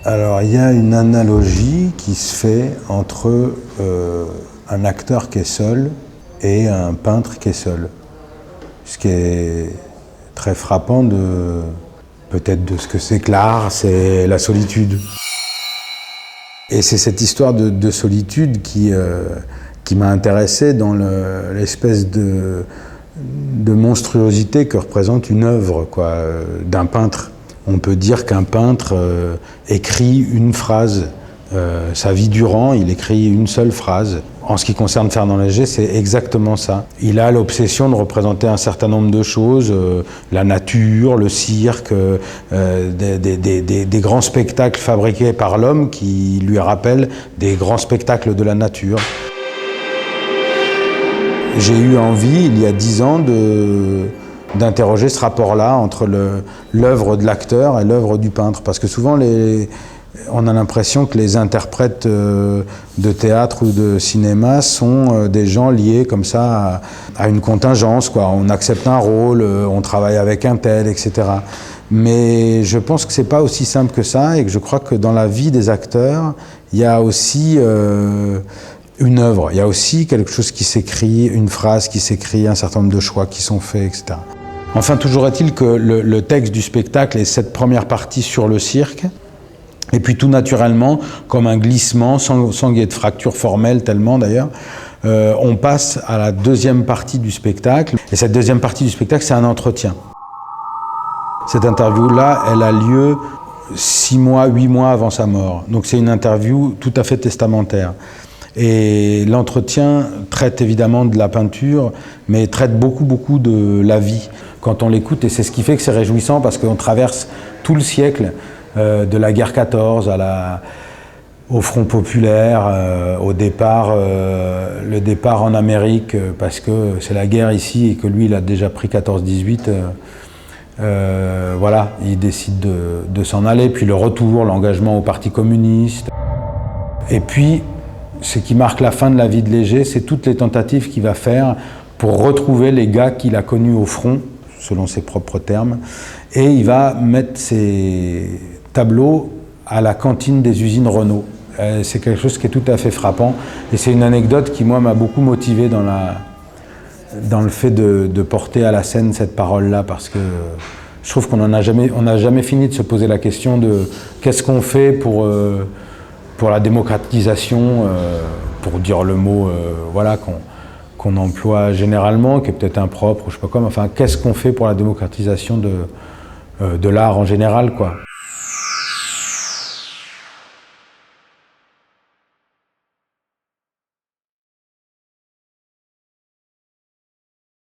Alors, il y a une analogie qui se fait entre un acteur qui est seul et un peintre qui est seul. Ce qui est très frappant peut-être de ce que c'est que l'art, c'est la solitude. Et c'est cette histoire de solitude qui m'a intéressé dans l'espèce de monstruosité que représente une œuvre d'un peintre. On peut dire qu'un peintre écrit une phrase. Sa vie durant, il écrit une seule phrase. En ce qui concerne Fernand Léger, c'est exactement ça. Il a l'obsession de représenter un certain nombre de choses, la nature, le cirque, des grands spectacles fabriqués par l'homme qui lui rappellent des grands spectacles de la nature. J'ai eu envie, il y a 10 ans, d'interroger ce rapport-là entre l'œuvre de l'acteur et l'œuvre du peintre. Parce que souvent, on a l'impression que les interprètes de théâtre ou de cinéma sont des gens liés comme ça à une contingence, quoi. On accepte un rôle, on travaille avec un tel, etc. Mais je pense que c'est pas aussi simple que ça et que je crois que dans la vie des acteurs, il y a aussi une œuvre, il y a aussi quelque chose qui s'écrit, une phrase qui s'écrit, un certain nombre de choix qui sont faits, etc. Enfin, toujours est-il que le texte du spectacle est cette première partie sur le cirque. Et puis tout naturellement, comme un glissement, sans qu'il y ait de fracture formelle tellement d'ailleurs, on passe à la deuxième partie du spectacle. Et cette deuxième partie du spectacle, c'est un entretien. Cette interview-là, elle a lieu 6 mois, 8 mois avant sa mort. Donc c'est une interview tout à fait testamentaire. Et l'entretien traite évidemment de la peinture, mais traite beaucoup de la vie quand on l'écoute. Et c'est ce qui fait que c'est réjouissant, parce qu'on traverse tout le siècle, de la guerre 14 au Front populaire, au départ, le départ en Amérique, parce que c'est la guerre ici et que lui, il a déjà pris 14-18. Voilà, il décide de s'en aller. Puis le retour, l'engagement au Parti communiste. Et puis, ce qui marque la fin de la vie de Léger, c'est toutes les tentatives qu'il va faire pour retrouver les gars qu'il a connus au front, selon ses propres termes. Et il va mettre ses tableaux à la cantine des usines Renault. C'est quelque chose qui est tout à fait frappant. Et c'est une anecdote qui, moi, m'a beaucoup motivé dans le fait de porter à la scène cette parole-là, parce que je trouve qu'on n'a jamais fini de se poser la question de qu'est-ce qu'on fait pour la démocratisation, pour dire le mot voilà, qu'on emploie généralement, qui est peut-être impropre, ou je sais pas quoi, mais enfin, qu'est-ce qu'on fait pour la démocratisation de l'art en général, quoi.